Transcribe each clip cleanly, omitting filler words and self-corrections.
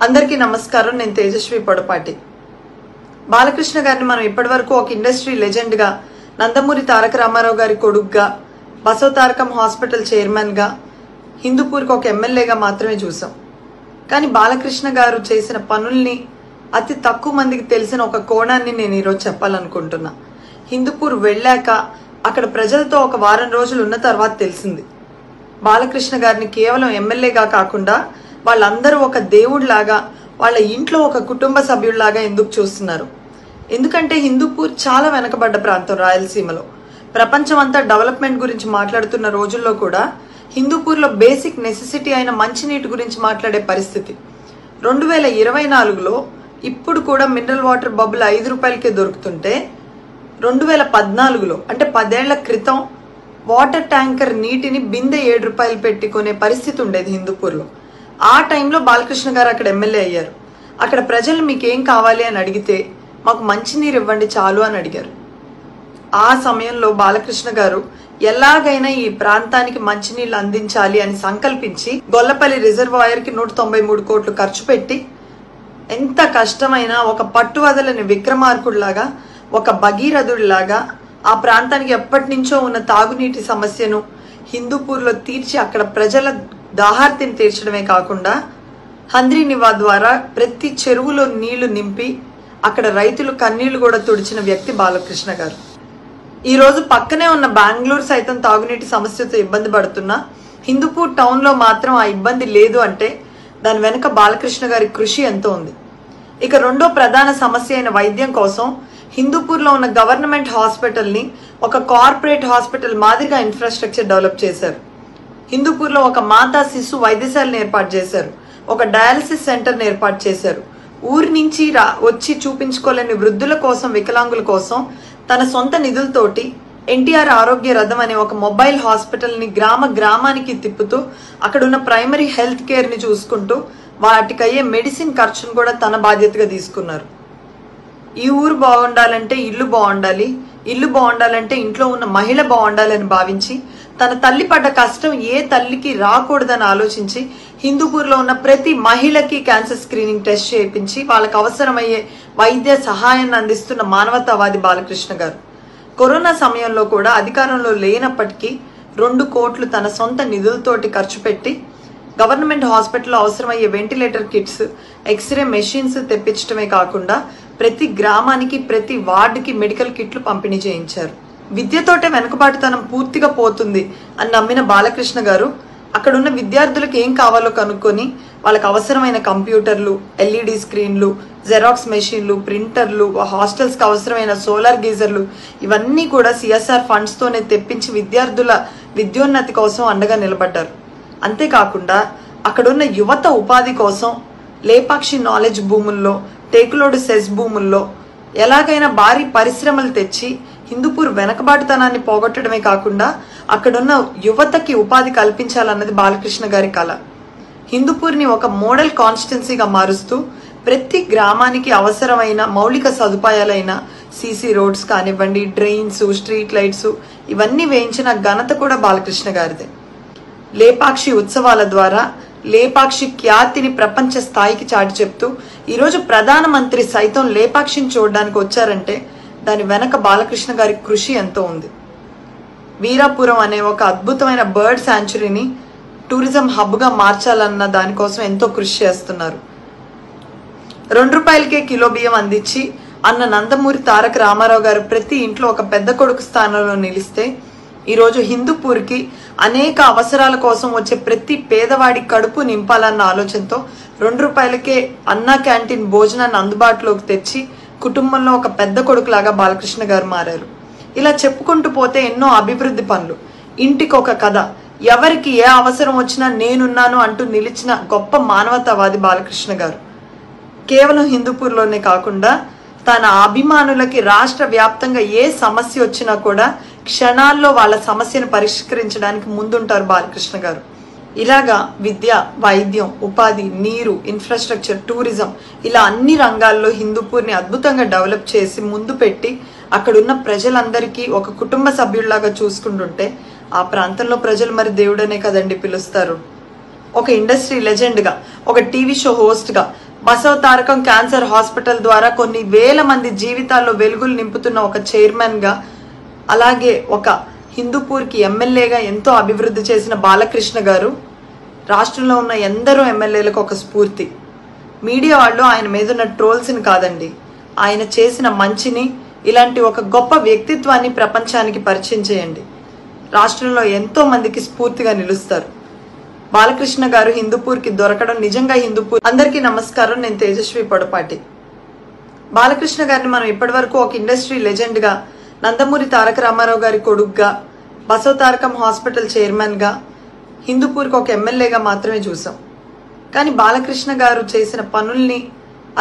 అందరికీ నమస్కారం. నేను తేజస్వి పొడపాటి. బాలకృష్ణ గారిని మనం ఇప్పటివరకు ఒక ఇండస్ట్రీ లెజెండ్ గా, నందమూరి తారక రామారావు గారి కొడుకుగా, బసవ తారకం హాస్పిటల్ చైర్మన్ గా, హిందూపూర్కి ఒక ఎమ్మెల్యేగా మాత్రమే చూసాం. కానీ బాలకృష్ణ గారు చేసిన పనుల్ని అతి తక్కువ మందికి తెలిసిన ఒక కోణాన్ని నేను ఈరోజు చెప్పాలనుకుంటున్నా. హిందూపూర్ వెళ్ళాక అక్కడ ప్రజలతో ఒక వారం రోజులు ఉన్న తర్వాత తెలిసింది బాలకృష్ణ గారిని కేవలం ఎమ్మెల్యేగా కాకుండా వాళ్ళందరూ ఒక దేవుడిలాగా, వాళ్ళ ఇంట్లో ఒక కుటుంబ సభ్యుడిలాగా ఎందుకు చూస్తున్నారు. ఎందుకంటే హిందూపూర్ చాలా వెనకబడ్డ ప్రాంతం రాయలసీమలో. ప్రపంచం అంతా డెవలప్మెంట్ గురించి మాట్లాడుతున్న రోజుల్లో కూడా హిందూపూర్లో బేసిక్ నెసెసిటీ అయిన మంచినీటి గురించి మాట్లాడే పరిస్థితి. 2024లో ఇప్పుడు కూడా మినరల్ వాటర్ బబుల్ 5 రూపాయలకే దొరుకుతుంటే 2014లో అంటే 10 ఏళ్ల క్రితం వాటర్ ట్యాంకర్ నీటిని బిందె 7 రూపాయలు పెట్టుకునే పరిస్థితి ఉండేది హిందూపూర్లో. ఆ టైంలో బాలకృష్ణ గారు అక్కడ ఎమ్మెల్యే అయ్యారు. అక్కడ ప్రజలు మీకేం కావాలి అని అడిగితే మాకు మంచినీరు ఇవ్వండి చాలు అని అడిగారు. ఆ సమయంలో బాలకృష్ణ గారు ఎలాగైనా ఈ ప్రాంతానికి మంచినీళ్ళు అందించాలి అని సంకల్పించి గొల్లపల్లి రిజర్వాయర్ కి 193 కోట్లు ఖర్చు పెట్టి, ఎంత కష్టమైనా ఒక పట్టు వదలని విక్రమార్కుడిలాగా, ఒక భగీరథుడిలాగా ఆ ప్రాంతానికి ఎప్పటి నుంచో ఉన్న తాగునీటి సమస్యను హిందూపూర్లో తీర్చి అక్కడ ప్రజల దాహార్తిని తీర్చడమే కాకుండా హంద్రీ నివా ద్వారా ప్రతి చెరువులో నీళ్లు నింపి అక్కడ రైతులు కన్నీళ్లు కూడా తుడిచిన వ్యక్తి బాలకృష్ణ గారు. ఈ రోజు పక్కనే ఉన్న బెంగళూరు సైతం తాగునీటి సమస్యతో ఇబ్బంది పడుతున్నా హిందూపూర్ టౌన్ లో మాత్రం ఆ ఇబ్బంది లేదు అంటే దాని వెనుక బాలకృష్ణ గారి కృషి ఎంతో ఉంది. ఇక రెండో ప్రధాన సమస్య అయిన వైద్యం కోసం హిందూపూర్ లో ఉన్న గవర్నమెంట్ హాస్పిటల్ ని ఒక కార్పొరేట్ హాస్పిటల్ మాదిరిగా ఇన్ఫ్రాస్ట్రక్చర్ డెవలప్ చేశారు. హిందూపూర్ లో ఒక మాతా శిశు వైద్యశాలను ఏర్పాటు చేశారు. ఒక డయాలసిస్ సెంటర్ ని ఏర్పాటు చేశారు. ఊరి నుంచి వచ్చి చూపించుకోలేని వృద్ధుల కోసం, వికలాంగుల కోసం తన సొంత నిధులతోటి ఎన్టీఆర్ ఆరోగ్య రథం అనే ఒక మొబైల్ హాస్పిటల్ ని గ్రామానికి తిప్పుతూ అక్కడున్న ప్రైమరీ హెల్త్ కేర్ ని చూసుకుంటూ వాటికయ్యే మెడిసిన్ ఖర్చును కూడా తన బాధ్యతగా తీసుకున్నారు. ఈ ఊరు బాగుండాలంటే ఇల్లు బాగుండాలి, ఇల్లు బాగుండాలంటే ఇంట్లో ఉన్న మహిళ బాగుండాలని భావించి తన తల్లి పడ్డ కష్టం ఏ తల్లికి రాకూడదని ఆలోచించి హిందూపూర్లో ఉన్న ప్రతి మహిళకి క్యాన్సర్ స్క్రీనింగ్ టెస్ట్ చేయించి వాళ్ళకు అవసరమయ్యే వైద్య సహాయాన్ని అందిస్తున్న మానవతావాది బాలకృష్ణ గారు. కరోనా సమయంలో కూడా అధికారంలో లేనప్పటికీ 2 కోట్లు తన సొంత నిధులతోటి ఖర్చు పెట్టి గవర్నమెంట్ హాస్పిటల్లో అవసరమయ్యే వెంటిలేటర్ కిట్స్, ఎక్స్రే మెషిన్స్ తెప్పించడమే కాకుండా ప్రతి గ్రామానికి, ప్రతి వార్డుకి మెడికల్ కిట్లు పంపిణీ చేయించారు. విద్యతోటే వెనుకబాటుతనం పూర్తిగా పోతుంది అని నమ్మిన బాలకృష్ణ గారు అక్కడున్న విద్యార్థులకు ఏం కావాలో కనుక్కొని వాళ్ళకి అవసరమైన కంప్యూటర్లు, LED స్క్రీన్లు, జెరాక్స్ మెషిన్లు, ప్రింటర్లు, హాస్టల్స్కి అవసరమైన సోలార్ గీజర్లు ఇవన్నీ కూడా CSR ఫండ్స్ తోనే తెప్పించి విద్యార్థుల విద్యోన్నతి కోసం అండగా నిలబడ్డారు. అంతేకాకుండా అక్కడున్న యువత ఉపాధి కోసం లేపాక్షి నాలెడ్జ్ భూముల్లో, టేకులోడు సెస్ భూముల్లో ఎలాగైనా భారీ పరిశ్రమలు తెచ్చి హిందూపూర్ వెనకబాటుతనాన్ని పోగొట్టడమే కాకుండా అక్కడున్న యువతకి ఉపాధి కల్పించాలన్నది బాలకృష్ణ గారి కళ. హిందూపూర్ని ఒక మోడల్ కాన్స్టిట్యున్సీగా మారుస్తూ ప్రతి గ్రామానికి అవసరమైన మౌలిక సదుపాయాలైన CC రోడ్స్ కానివ్వండి, డ్రైన్స్, స్ట్రీట్ లైట్స్ ఇవన్నీ వేయించిన ఘనత కూడా బాలకృష్ణ గారిదే. లేపాక్షి ఉత్సవాల ద్వారా లేపాక్షి ఖ్యాతిని ప్రపంచ స్థాయికి చాటి చెప్తూ ఈరోజు ప్రధానమంత్రి సైతం లేపాక్షిని చూడడానికి వచ్చారంటే దాని వెనక బాలకృష్ణ గారి కృషి ఎంతో ఉంది. వీరాపురం అనే ఒక అద్భుతమైన బర్డ్ శాంచురీని టూరిజం హబ్గా మార్చాలన్న దానికోసం ఎంతో కృషి చేస్తున్నారు. 2 రూపాయలకే కిలో బియ్యం అందించి అన్న నందమూరి తారక రామారావు గారు ప్రతి ఇంట్లో ఒక పెద్ద కొడుకు స్థానంలో నిలిస్తే ఈరోజు హిందూపూర్కి అనేక అవసరాల కోసం వచ్చే ప్రతి పేదవాడి కడుపు నింపాలన్న ఆలోచనతో 2 రూపాయలకే అన్నా క్యాంటీన్ భోజనాన్ని అందుబాటులోకి తెచ్చి కుటుంబంలో ఒక పెద్ద కొడుకులాగా బాలకృష్ణ గారు మారారు. ఇలా చెప్పుకుంటూ పోతే ఎన్నో అభివృద్ధి పనులు, ఇంటికి ఒక కథ, ఎవరికి ఏ అవసరం వచ్చినా నేనున్నాను అంటూ నిలిచిన గొప్ప మానవతావాది బాలకృష్ణ గారు. కేవలం హిందూపూర్లోనే కాకుండా తన అభిమానులకి రాష్ట్ర వ్యాప్తంగా ఏ సమస్య వచ్చినా కూడా క్షణాల్లో వాళ్ళ సమస్యను పరిష్కరించడానికి ముందుంటారు బాలకృష్ణ గారు. ఇలాగా విద్య, వైద్యం, ఉపాధి, నీరు, ఇన్ఫ్రాస్ట్రక్చర్, టూరిజం ఇలా అన్ని రంగాల్లో హిందూపూర్ని అద్భుతంగా డెవలప్ చేసి ముందు పెట్టి అక్కడున్న ప్రజలందరికీ ఒక కుటుంబ సభ్యుల్లాగా చూసుకుంటుంటే ఆ ప్రాంతంలో ప్రజలు మరి దేవుడనే కదండి పిలుస్తారు. ఒక ఇండస్ట్రీ లెజెండ్ గా, ఒక టీవీ షో హోస్ట్ గా, బసవ తారకం క్యాన్సర్ హాస్పిటల్ ద్వారా కొన్ని వేల మంది జీవితాల్లో వెలుగులు నింపుతున్న ఒక చైర్మన్ గా, అలాగే ఒక హిందూపూర్కి ఎమ్మెల్యేగా ఎంతో అభివృద్ధి చేసిన బాలకృష్ణ గారు రాష్ట్రంలో ఉన్న ఎందరో ఎమ్మెల్యేలకు ఒక స్ఫూర్తి. మీడియా వాళ్ళు ఆయన మీద ఉన్న ట్రోల్స్ని కాదండి, ఆయన చేసిన మంచిని, ఇలాంటి ఒక గొప్ప వ్యక్తిత్వాన్ని ప్రపంచానికి పరిచయం చేయండి. రాష్ట్రంలో ఎంతో మందికి స్ఫూర్తిగా నిలుస్తారు. బాలకృష్ణ గారు హిందూపూర్కి దొరకడం నిజంగా హిందూపూర్. అందరికీ నమస్కారం, నేను తేజస్వి పొడపాటి. బాలకృష్ణ గారిని మనం ఇప్పటి వరకు ఒక ఇండస్ట్రీ లెజెండ్ గా, నందమూరి తారక రామారావు గారి కొడుకుగా, బసవ తారకం హాస్పిటల్ చైర్మన్ గా, హిందూపూర్కి ఒక ఎమ్మెల్యేగా మాత్రమే చూసాం. కానీ బాలకృష్ణ గారు చేసిన పనుల్ని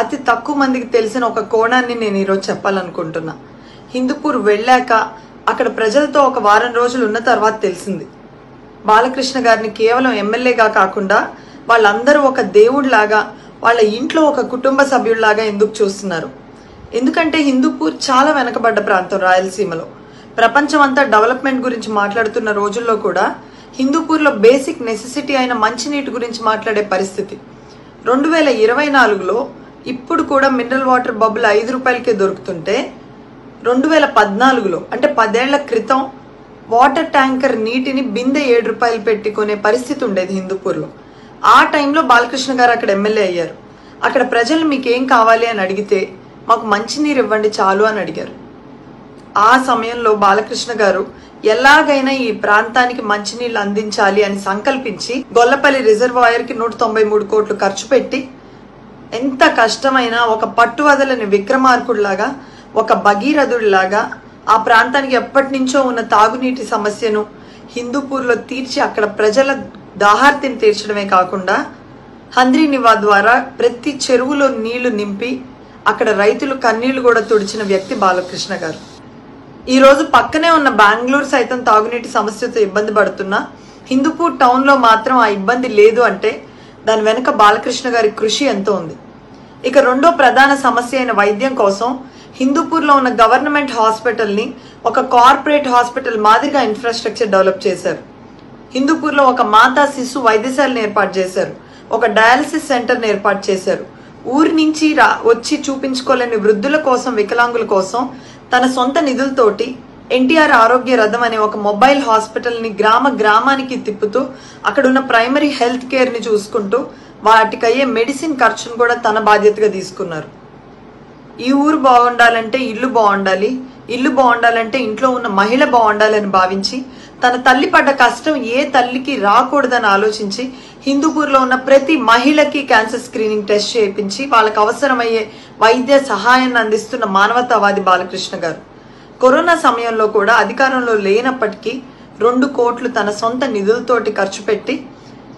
అతి తక్కువ మందికి తెలిసిన ఒక కోణాన్ని నేను ఈరోజు చెప్పాలనుకుంటున్నా. హిందూపూర్ వెళ్ళాక అక్కడ ప్రజలతో ఒక వారం రోజులు ఉన్న తర్వాత తెలిసింది, బాలకృష్ణ గారిని కేవలం ఎమ్మెల్యేగా కాకుండా వాళ్ళందరూ ఒక దేవుడిలాగా, వాళ్ళ ఇంట్లో ఒక కుటుంబ సభ్యుడిలాగా ఎందుకు చూస్తున్నారు. ఎందుకంటే హిందూపూర్ చాలా వెనకబడ్డ ప్రాంతం రాయలసీమలో. ప్రపంచం అంతా డెవలప్మెంట్ గురించి మాట్లాడుతున్న రోజుల్లో కూడా హిందూపూర్లో బేసిక్ నెసెసిటీ అయిన మంచినీటి గురించి మాట్లాడే పరిస్థితి. 2024లో ఇప్పుడు కూడా మినరల్ వాటర్ బబుల్ 5 రూపాయలకే దొరుకుతుంటే 2014లో అంటే 10 ఏళ్ల క్రితం వాటర్ ట్యాంకర్ నీటిని బిందె 7 రూపాయలు పెట్టి కొనే పరిస్థితి ఉండేది హిందూపూర్లో. ఆ టైంలో బాలకృష్ణ గారు అక్కడ ఎమ్మెల్యే అయ్యారు. అక్కడ ప్రజలు మీకేం కావాలి అని అడిగితే మాకు మంచినీరు ఇవ్వండి చాలు అని అడిగారు. ఆ సమయంలో బాలకృష్ణ గారు ఎలాగైనా ఈ ప్రాంతానికి మంచినీళ్లు అందించాలి అని సంకల్పించి గొల్లపల్లి రిజర్వాయర్ కి 193 కోట్లు ఖర్చు పెట్టి, ఎంత కష్టమైనా ఒక పట్టువదలని విక్రమార్కుడిలాగా, ఒక భగీరథుడిలాగా ఆ ప్రాంతానికి ఎప్పటి నుంచో ఉన్న తాగునీటి సమస్యను హిందూపూర్లో తీర్చి అక్కడ ప్రజల దాహార్తిని తీర్చడమే కాకుండా హంద్రీ నివా ద్వారా ప్రతి చెరువులో నీళ్లు నింపి అక్కడ రైతులు కన్నీళ్లు కూడా తుడిచిన వ్యక్తి బాలకృష్ణ గారు. ఈ రోజు పక్కనే ఉన్న బెంగళూరు సైతం తాగునీటి సమస్యతో ఇబ్బంది పడుతున్నా హిందూపూర్ టౌన్ లో మాత్రం ఆ ఇబ్బంది లేదు అంటే దాని వెనుక బాలకృష్ణ గారి కృషి ఎంతో ఉంది. ఇక రెండో ప్రధాన సమస్య అయిన వైద్యం కోసం హిందూపూర్లో ఉన్న గవర్నమెంట్ హాస్పిటల్ని ఒక కార్పొరేట్ హాస్పిటల్ మాదిరిగా ఇన్ఫ్రాస్ట్రక్చర్ డెవలప్ చేశారు. హిందూపూర్లో ఒక మాతా శిశు వైద్యశాలను ఏర్పాటు చేశారు, ఒక డయాలసిస్ సెంటర్ని ఏర్పాటు చేశారు. ఊరి నుంచి వచ్చి చూపించుకోలేని వృద్ధుల కోసం, వికలాంగుల కోసం తన సొంత నిధులతోటి ఎన్టీఆర్ ఆరోగ్య రథం అనే ఒక మొబైల్ హాస్పిటల్ని గ్రామానికి తిప్పుతూ అక్కడున్న ప్రైమరీ హెల్త్ కేర్ని చూసుకుంటూ వాటికయ్యే మెడిసిన్ ఖర్చును కూడా తన బాధ్యతగా తీసుకున్నారు. ఈ ఊరు బాగుండాలంటే ఇల్లు బాగుండాలి, ఇల్లు బాగుండాలంటే ఇంట్లో ఉన్న మహిళ బాగుండాలని భావించి తన తల్లి పడ్డ కష్టం ఏ తల్లికి రాకూడదని ఆలోచించి హిందూపూర్లో ఉన్న ప్రతి మహిళకి క్యాన్సర్ స్క్రీనింగ్ టెస్ట్ చేయించి వాళ్ళకు అవసరమయ్యే వైద్య సహాయాన్ని అందిస్తున్న మానవతావాది బాలకృష్ణ గారు. కరోనా సమయంలో కూడా అధికారంలో లేనప్పటికీ 2 కోట్లు తన సొంత నిధులతోటి ఖర్చు పెట్టి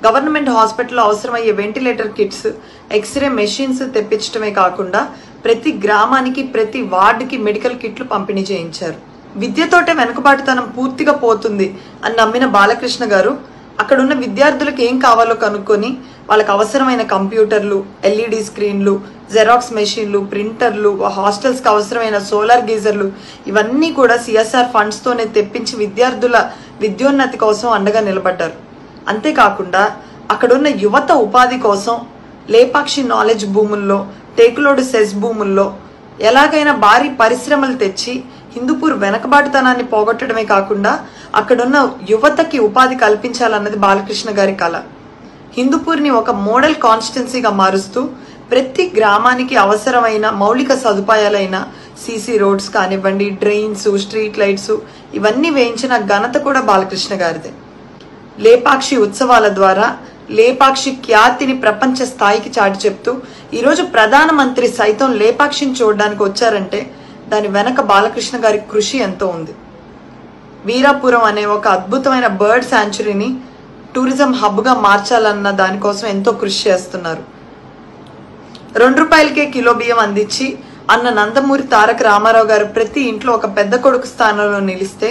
గవర్నమెంట్ హాస్పిటల్లో అవసరమయ్యే వెంటిలేటర్ కిట్స్, ఎక్స్రే మెషిన్స్ తెప్పించడమే కాకుండా ప్రతి గ్రామానికి, ప్రతి వార్డుకి మెడికల్ కిట్లు పంపిణీ చేయించారు. విద్యతోటే వెనుకబాటుతనం పూర్తిగా పోతుంది అని నమ్మిన బాలకృష్ణ గారు అక్కడున్న విద్యార్థులకు ఏం కావాలో కనుక్కొని వాళ్ళకి అవసరమైన కంప్యూటర్లు, ఎల్ఈడి స్క్రీన్లు, జెరాక్స్ మెషిన్లు, ప్రింటర్లు, హాస్టల్స్కి అవసరమైన సోలార్ గీజర్లు ఇవన్నీ కూడా సిఎస్ఆర్ ఫండ్స్తోనే తెప్పించి విద్యార్థుల విద్యోన్నతి కోసం అండగా నిలబడ్డారు. అంతేకాకుండా అక్కడున్న యువత ఉపాధి కోసం లేపాక్షి నాలెడ్జ్ భూముల్లో, టేకులోడు సెస్ భూముల్లో ఎలాగైనా భారీ పరిశ్రమలు తెచ్చి హిందూపూర్ వెనకబాటుతనాన్ని పోగొట్టడమే కాకుండా అక్కడున్న యువతకి ఉపాధి కల్పించాలన్నది బాలకృష్ణ గారి కళ. హిందూపూర్ని ఒక మోడల్ కాన్స్టిట్యున్సీగా మారుస్తూ ప్రతి గ్రామానికి అవసరమైన మౌలిక సదుపాయాలైన సీసీ రోడ్స్ కానివ్వండి, డ్రైన్స్, స్ట్రీట్ లైట్స్ ఇవన్నీ వేయించిన ఘనత కూడా బాలకృష్ణ గారిదే. లేపాక్షి ఉత్సవాల ద్వారా లేపాక్షి ఖ్యాతిని ప్రపంచ స్థాయికి చాటి చెప్తూ ఈరోజు ప్రధానమంత్రి సైతం లేపాక్షిని చూడడానికి వచ్చారంటే దాని వెనక బాలకృష్ణ గారి కృషి ఎంతో ఉంది. వీరాపురం అనే ఒక అద్భుతమైన బర్డ్ శాంచురీని టూరిజం హబ్గా మార్చాలన్న దానికోసం ఎంతో కృషి చేస్తున్నారు. 2 రూపాయలకే కిలో బియ్యం అందించి అన్న నందమూరి తారక రామారావు గారు ప్రతి ఇంట్లో ఒక పెద్ద కొడుకు స్థానంలో నిలిస్తే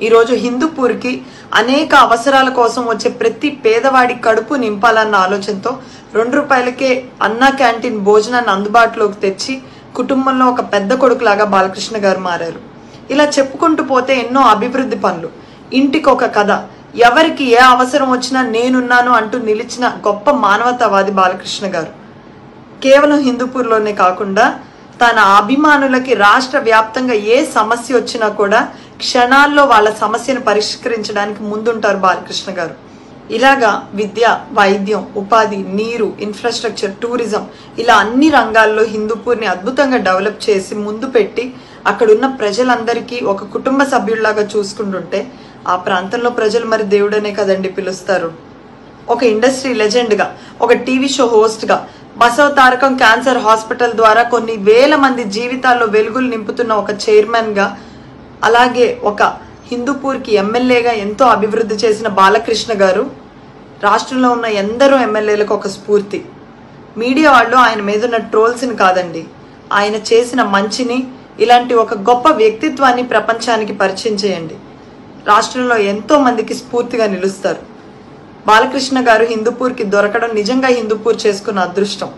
ఈరోజు హిందూపూర్కి అనేక అవసరాల కోసం వచ్చే ప్రతి పేదవాడి కడుపు నింపాలన్న ఆలోచనతో 2 రూపాయలకే అన్నా క్యాంటీన్ భోజనాన్ని అందుబాటులోకి తెచ్చి కుటుంబంలో ఒక పెద్ద కొడుకులాగా బాలకృష్ణ గారు మారారు. ఇలా చెప్పుకుంటూ పోతే ఎన్నో అభివృద్ధి పనులు, ఇంటికి ఒక కథ, ఎవరికి ఏ అవసరం వచ్చినా నేనున్నాను అంటూ నిలిచిన గొప్ప మానవతావాది బాలకృష్ణ గారు. కేవలం హిందూపూర్లోనే కాకుండా తన అభిమానులకి రాష్ట్ర వ్యాప్తంగా ఏ సమస్య వచ్చినా కూడా క్షణాల్లో వాళ్ళ సమస్యను పరిష్కరించడానికి ముందుంటారు బాలకృష్ణ గారు. ఇలాగా విద్య, వైద్యం, ఉపాధి, నీరు, ఇన్ఫ్రాస్ట్రక్చర్, టూరిజం ఇలా అన్ని రంగాల్లో హిందూపూర్ని అద్భుతంగా డెవలప్ చేసి ముందు పెట్టి అక్కడున్న ప్రజలందరికీ ఒక కుటుంబ సభ్యుల్లాగా చూసుకుంటుంటే ఆ ప్రాంతంలో ప్రజలు మరి దేవుడనే కదండి పిలుస్తారు. ఒక ఇండస్ట్రీ లెజెండ్గా, ఒక టీవీ షో హోస్ట్గా, బసవ తారకం క్యాన్సర్ హాస్పిటల్ ద్వారా కొన్ని వేల మంది జీవితాల్లో వెలుగులు నింపుతున్న ఒక చైర్మన్గా, అలాగే ఒక హిందూపూర్కి ఎమ్మెల్యేగా ఎంతో అభివృద్ధి చేసిన బాలకృష్ణ గారు రాష్ట్రంలో ఉన్న ఎందరో ఎమ్మెల్యేలకు ఒక స్ఫూర్తి. మీడియా వాళ్ళు ఆయన మీద ఉన్న ట్రోల్స్ని కాదండి, ఆయన చేసిన మంచిని, ఇలాంటి ఒక గొప్ప వ్యక్తిత్వాన్ని ప్రపంచానికి పరిచయం చేయండి. రాష్ట్రంలో ఎంతో మందికి స్ఫూర్తిగా నిలుస్తారు. బాలకృష్ణ గారు హిందూపూర్కి దొరకడం నిజంగా హిందూపూర్ చేసుకున్న అదృష్టం.